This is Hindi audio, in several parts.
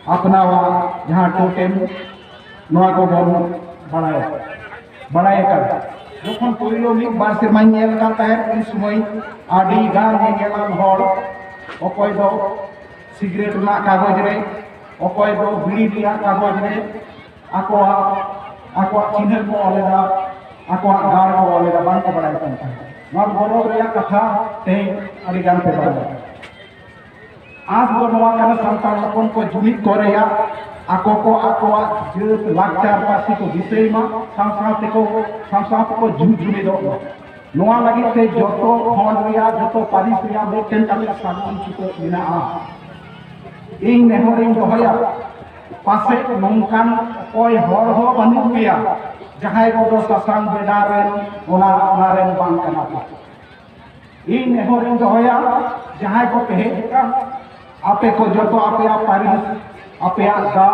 अपनावा जहाँ टोटेम नवा को बन बड़ाय कर जोखन पहिलो मिद बार सेरमाय नेल कान ताहेन उन समय आदि गान नेगेलान हर अकय दो सिगरेट ना कागज रे अकय दो बीड़ी रिया कागज रे आको चिन्ह को ऑलेदा आको गार को ऑलेदा बान को बड़ाय कान ताहेन नवा गौरव रिया कथा ते आदि गान पे बड़ाय आज दो नवा काना संतान हपन को जुमिद करेया आको को जेत लाचार पासी को विषय मा सांसाते को जुमिदो नवा लगी ते जतो खंड रिया जतो पारिस रिया मेटेन काले सागुन चितो मेनाआ इन नेहरिन दोहया पासे नोंकान कोई हर हो बनु पेया जहाय को सासांग बेडारेन ओनारेन बांग कना इन नेहरिन दोहया जहाय को कहे आपे को जो आपे पारिस आपे गा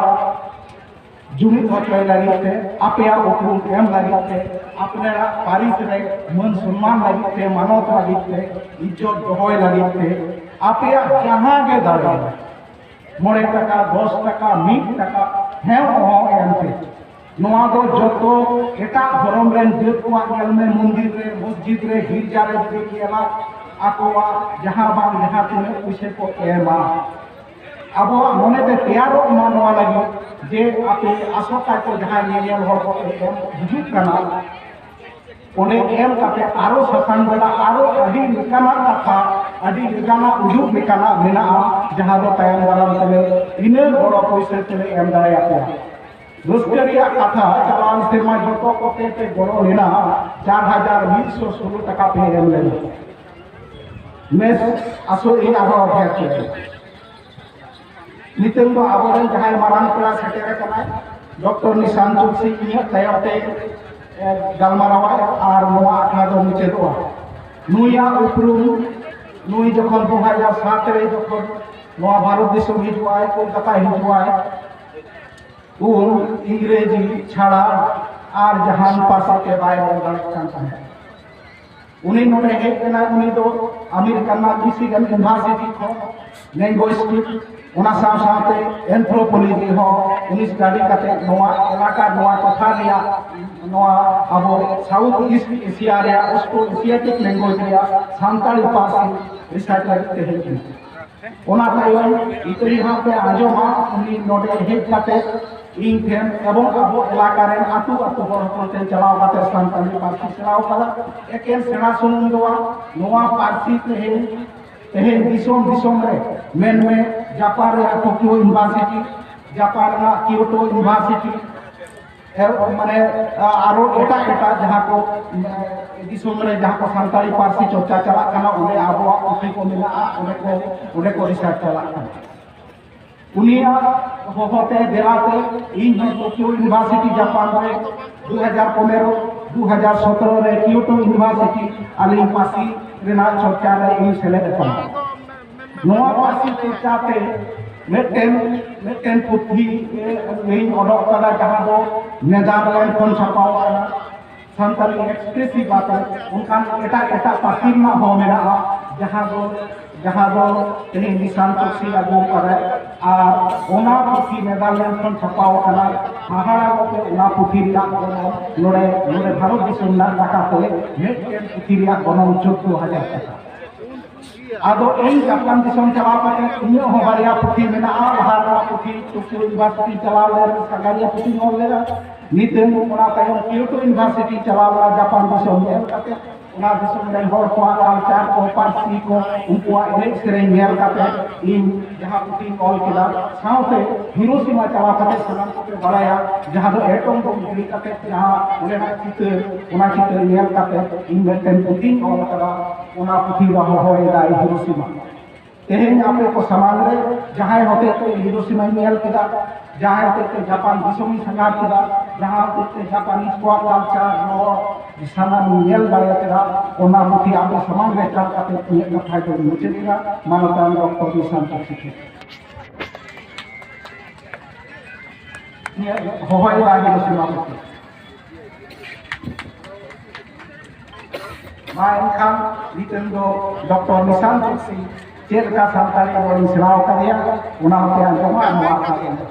जुमिद होचय लगिते आपे उपरुम एम लगिते अपने पारिस रे मन सम्मान लगिते मानवत लगिते इज्जत दोहय लगिते आपे जहां गे दाड़ा 9 टाका 10 टाका 1 टाका हे हो एमते नोआ दो जतो एटा धर्म रेन जेत को गेल में मंदिर रे मस्जिद रे गिरजा रे केला आकोवा जहां बांग जहां तिने पैसे को एमा अब मने ते तैयारो मानवा लगी जे आपे आसोता को जहां नेल हर को एम हिजुक कना ओने एम काते आरो ससान बेला आरो अडी निकाना कथा अडी निकाना उजुक निकाना मेना जहां दो तायम वाला तले इने बड़ो पैसे तले एम दाया पे रुस्करिया कथा चलान सेमा जतो कोते ते बड़ो लेना 4116 टाका पे एम लेना मैं आसो इन आरो अभ्यास नितंग आबोरन जहां मारान पेड़ा सेटेर कना डॉक्टर निशान तुलसी इया तयते गालमारावा और नोआ आखा दो मुचेदोआ नुया उपरुम नुई जखन 2007 रे जखन नोआ भारत दिसम हिजुआय कोलकाता हिजुआय उन इंग्रेजी छाड़ा और जहान पासा के बाय बंद उन्हीं नोडे हेड कना उन्हीं दो अमेरिका ना मिशिगन यूनिवर्सिटी को लिंग्विस्टिक उना साथे एंथ्रोपोलॉजी हो उनी स्टडी करते नोआ इलाका नोआ टोठा रिया नोआ अबो साउथ ईस्ट एशिया रे उसको एशियाटिक लैंग्वेज रिया सांताली पासी रिसर्च करते हैं ओना तायम इतरी हां पे आजोमा उनी नोडे हेड करते इन फेम एवं अबो इलाका रे आतु बर होते चलाव करते सांताली पासी चलाव कला एकेन सेना सुनुम दोआ नोआ पासी ते दिसोम रे मेन में जापान रे टोक्यो यूनिवर्सिटी जापान ना क्योटो यूनिवर्सिटी माने आरो एटा जहां को दिसोम रे जहां को सांताली पारसी चर्चा चला कना ओने आबो उठी को मिला ओने को रिसर्च चला कना उनिया होते देलाते इन टोक्यो यूनिवर्सिटी जापान रे 2015 2017 रे क्योटो यूनिवर्सिटी आली पासी रेना चर्चा रे इन सेलेक्ट कना नोआ पासी चर्चाते मेटेन पुथी इन ओडक कदा जहां दो नेदरलैंड खन छपाव कना सांताली एक्सप्रेसिव बात उनकान एटा पासी मा हो मेरा जहां दो तेहे निशान तुलसी लागू करे और ओना पुथी नेदरलैंड खन छपाव कना हाहाड़ा को ओना पुथी रिया नोडे भारत दिसम ना टाका पे मेटेन पुथी रिया गनम 14000 टाका आदो इन जापान दिसम चलाव करते इन्यो हो बारिया पुथी मेना भारत पुथी टोक्यो यूनिवर्सिटी चलाव ले सगारिया पुथी हो लेगा नितेन ओना तायम क्योटो यूनिवर्सिटी चलाव जापान दिसम में करते ओना दिसम रे हर को कल्चर को पारसी को उनको एनेक सेरे नेल करते इन जहां पुथी ऑल केला साउथे हिरोशिमा चलाव करते सलाम को बड़ाया जहां दो एटम को गिरी करते जहां ओना चित्र नेल करते इन मेटेन पुथी ऑल करा ओना पुथी रहो होएगा हिरोशिमा तेहेन आपे को समान रे जहां होते तो हिरोशिमा नेल केदा जहां होते जापान दिसम संगार केदा जहां होते जापानीज को कल्चर रो साना नेल बाया केदा ओना पुथी आपे समान रे चल करते ये कथा को मुचेगा मानवता डॉक्टर निशान तुलसी ये होय लागे हिरोशिमा माइनखान नितंदो डॉक्टर निशान तुलसी चेर का सांताली रोड सेवाओं का दिया उना पे अंजमा